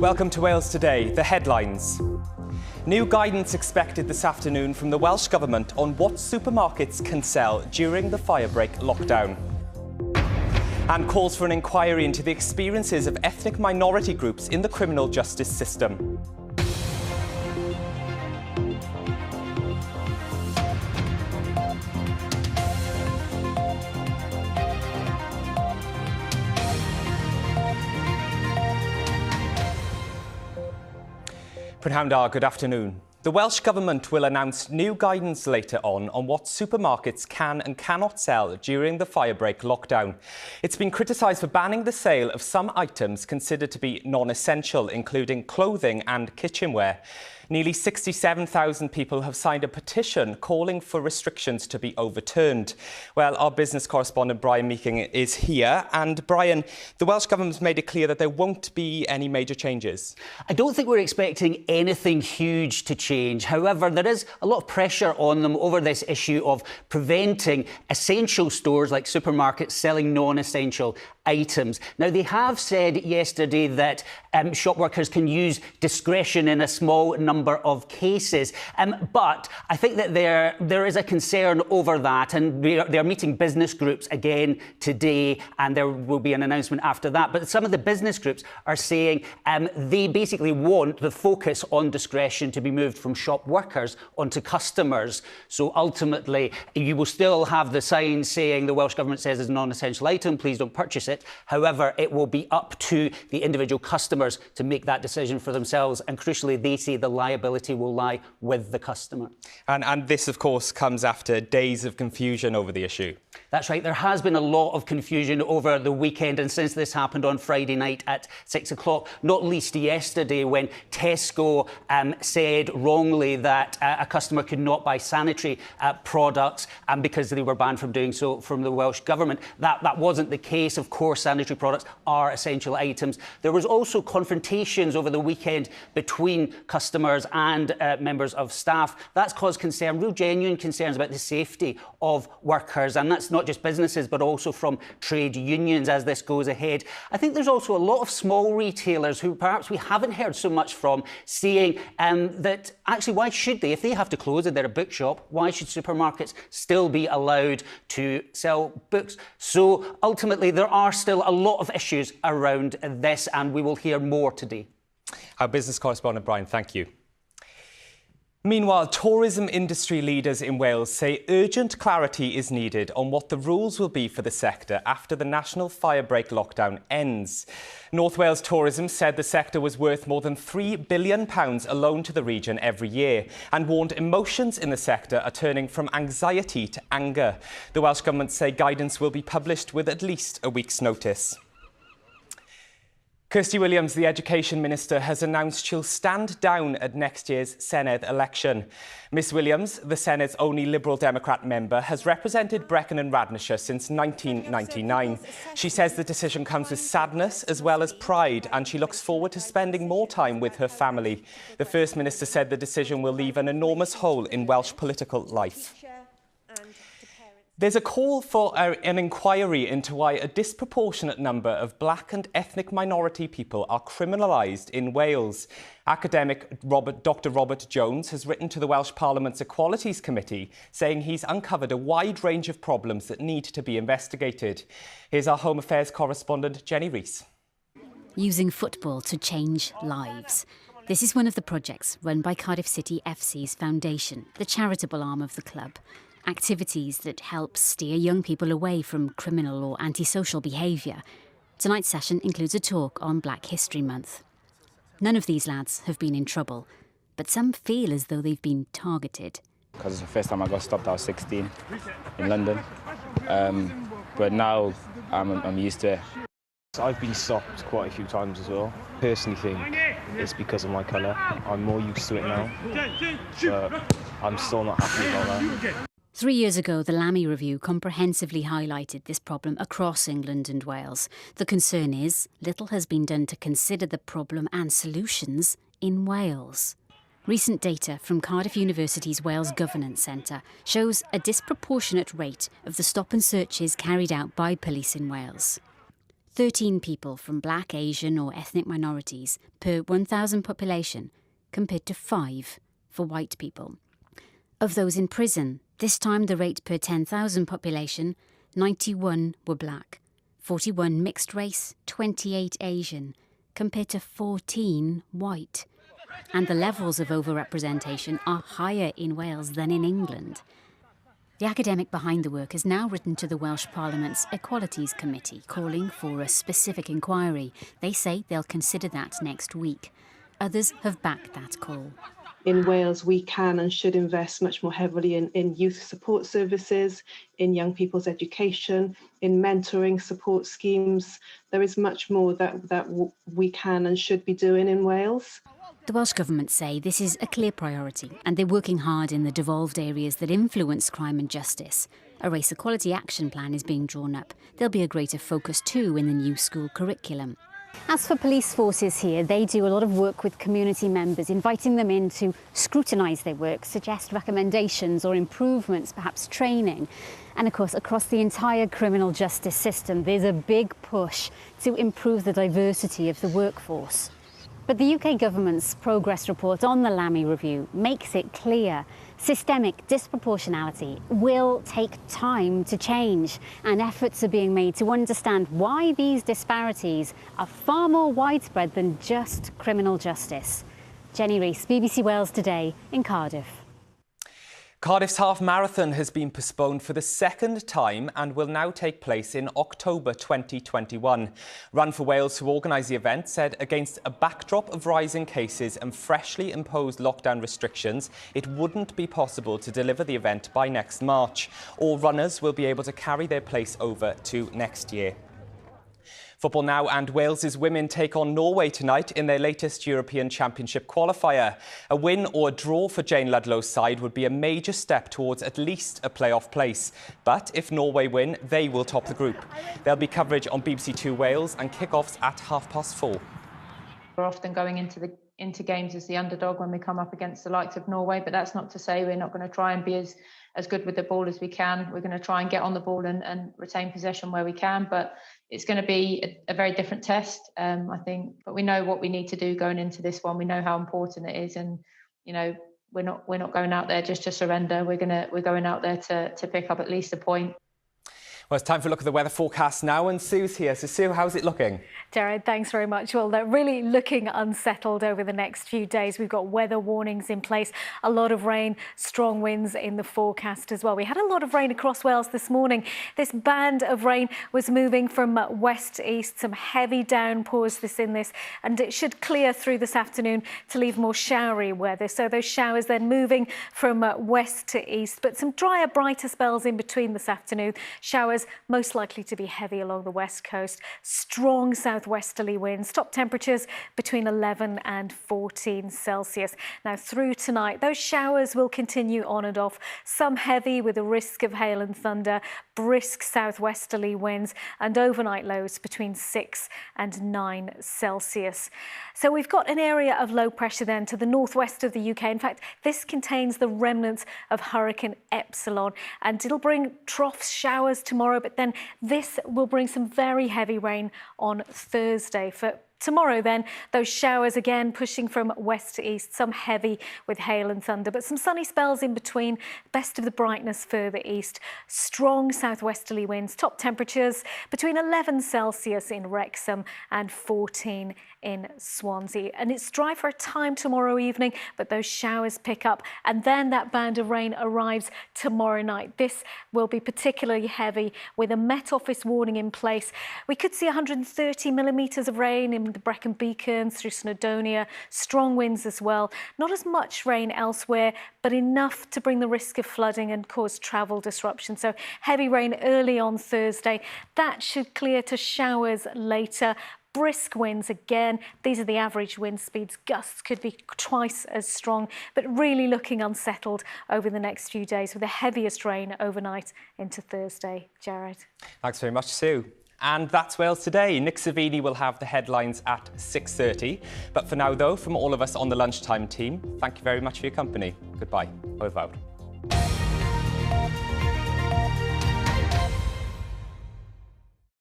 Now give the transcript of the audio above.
Welcome to Wales Today, the headlines. New guidance expected this afternoon from the Welsh Government on what supermarkets can sell during the firebreak lockdown. And calls for an inquiry into the experiences of ethnic minority groups in the criminal justice system. Prynhawn, good afternoon. The Welsh Government will announce new guidance later on what supermarkets can and cannot sell during the firebreak lockdown. It's been criticised for banning the sale of some items considered to be non-essential, including clothing and kitchenware. Nearly 67,000 people have signed a petition calling for restrictions to be overturned. Well, our business correspondent Brian Meeking is here. And Brian, the Welsh Government's made it clear that there won't be any major changes. I don't think we're expecting anything huge to change. However, there is a lot of pressure on them over this issue of preventing essential stores like supermarkets selling non-essential items. Now, they have said yesterday that shop workers can use discretion in a small number of cases. But I think that there is a concern over that, and they're meeting business groups again today, and there will be an announcement after that. But some of the business groups are saying they basically want the focus on discretion to be moved from shop workers onto customers. So ultimately, you will still have the sign saying the Welsh Government says it's a non-essential item, please don't purchase it. However, it will be up to the individual customers to make that decision for themselves. And crucially, they say the liability will lie with the customer. And this, of course, comes after days of confusion over the issue. That's right. There has been a lot of confusion over the weekend, and since this happened on Friday night at 6 o'clock, not least yesterday when Tesco said wrongly that a customer could not buy sanitary products because they were banned from doing so from the Welsh Government. That wasn't the case. Of course, sanitary products are essential items. There was also confrontations over the weekend between customers and members of staff. That's caused concern, real genuine concerns about the safety of workers, and that's not just businesses but also from trade unions as this goes ahead. I think there's also a lot of small retailers who perhaps we haven't heard so much from saying that actually why should they, if they have to close and they're a bookshop, why should supermarkets still be allowed to sell books? So ultimately there are still a lot of issues around this, and we will hear more today. Our business correspondent Brian, thank you. Meanwhile, tourism industry leaders in Wales say urgent clarity is needed on what the rules will be for the sector after the national firebreak lockdown ends. North Wales Tourism said the sector was worth more than £3 billion alone to the region every year and warned emotions in the sector are turning from anxiety to anger. The Welsh Government say guidance will be published with at least a week's notice. Kirsty Williams, the Education Minister, has announced she'll stand down at next year's Senedd election. Miss Williams, the Senedd's only Liberal Democrat member, has represented Brecon and Radnorshire since 1999. She says the decision comes with sadness as well as pride, and she looks forward to spending more time with her family. The First Minister said the decision will leave an enormous hole in Welsh political life. There's a call for an inquiry into why a disproportionate number of black and ethnic minority people are criminalised in Wales. Academic Dr Robert Jones has written to the Welsh Parliament's Equalities Committee saying he's uncovered a wide range of problems that need to be investigated. Here's our Home Affairs correspondent Jenny Rees. Using football to change lives. This is one of the projects run by Cardiff City FC's foundation, the charitable arm of the club. Activities that help steer young people away from criminal or antisocial behaviour. Tonight's session includes a talk on Black History Month. None of these lads have been in trouble, but some feel as though they've been targeted. Because it's the first time I got stopped, I was 16 in London. But now I'm used to it. I've been stopped quite a few times as well. I personally think it's because of my colour. I'm more used to it now, but I'm still not happy about that. 3 years ago, the Lammy Review comprehensively highlighted this problem across England and Wales. The concern is little has been done to consider the problem and solutions in Wales. Recent data from Cardiff University's Wales Governance Centre shows a disproportionate rate of the stop and searches carried out by police in Wales. 13 people from black, Asian or ethnic minorities per 1,000 population, compared to 5 for white people. Of those in prison, this time the rate per 10,000 population, 91 were black, 41 mixed race, 28 Asian, compared to 14 white. And the levels of overrepresentation are higher in Wales than in England. The academic behind the work has now written to the Welsh Parliament's Equalities Committee, calling for a specific inquiry. They say they'll consider that next week. Others have backed that call. In Wales, we can and should invest much more heavily in youth support services, in young people's education, in mentoring support schemes. There is much more that we can and should be doing in Wales. The Welsh Government say this is a clear priority and they're working hard in the devolved areas that influence crime and justice. A race equality action plan is being drawn up. There'll be a greater focus too in the new school curriculum. As for police forces here, they do a lot of work with community members, inviting them in to scrutinise their work, suggest recommendations or improvements, perhaps training. And of course, across the entire criminal justice system, there's a big push to improve the diversity of the workforce. But the UK government's progress report on the Lammy review makes it clear systemic disproportionality will take time to change, and efforts are being made to understand why these disparities are far more widespread than just criminal justice. Jenny Rees, BBC Wales Today in Cardiff. Cardiff's half marathon has been postponed for the second time and will now take place in October 2021. Run for Wales, who organised the event, said against a backdrop of rising cases and freshly imposed lockdown restrictions, it wouldn't be possible to deliver the event by next March. All runners will be able to carry their place over to next year. Football now, and Wales's women take on Norway tonight in their latest European Championship qualifier. A win or a draw for Jane Ludlow's side would be a major step towards at least a playoff place. But if Norway win, they will top the group. There'll be coverage on BBC Two Wales and kick-offs at 4:30. We're often going into games as the underdog when we come up against the likes of Norway, but that's not to say we're not going to try and be as good with the ball as we can. We're going to try and get on the ball and retain possession where we can, but it's going to be a very different test, I think. But we know what we need to do going into this one. We know how important it is, and you know we're not going out there just to surrender. We're going out there to pick up at least a point. Well, it's time for a look at the weather forecast now, and Sue's here. So, Sue, how's it looking? Jared, thanks very much. Well, they're really looking unsettled over the next few days. We've got weather warnings in place, a lot of rain, strong winds in the forecast as well. We had a lot of rain across Wales this morning. This band of rain was moving from west to east, some heavy downpours and it should clear through this afternoon to leave more showery weather. So those showers then moving from west to east, but some drier, brighter spells in between this afternoon. Showers most likely to be heavy along the west coast. Strong southwesterly winds. Top temperatures between 11 and 14 Celsius. Now through tonight, those showers will continue on and off. Some heavy with a risk of hail and thunder. Brisk southwesterly winds and overnight lows between 6 and 9 Celsius. So we've got an area of low pressure then to the northwest of the UK. In fact, this contains the remnants of Hurricane Epsilon, and it'll bring trough showers tomorrow, but then this will bring some very heavy rain on Thursday. For tomorrow then, those showers again pushing from west to east, some heavy with hail and thunder, but some sunny spells in between, best of the brightness further east. Strong southwesterly winds, top temperatures between 11 Celsius in Wrexham and 14 in Swansea. And it's dry for a time tomorrow evening, but those showers pick up, and then that band of rain arrives tomorrow night. This will be particularly heavy with a Met Office warning in place. We could see 130 millimetres of rain in the Brecon Beacons through Snowdonia, strong winds as well. Not as much rain elsewhere, but enough to bring the risk of flooding and cause travel disruption. So heavy rain early on Thursday. That should clear to showers later. Brisk winds again. These are the average wind speeds. Gusts could be twice as strong, but really looking unsettled over the next few days with the heaviest rain overnight into Thursday. Jared. Thanks very much, Sue. And that's Wales Today. Nick Savini will have the headlines at 6:30. But for now, though, from all of us on the Lunchtime team, thank you very much for your company. Goodbye. Over out.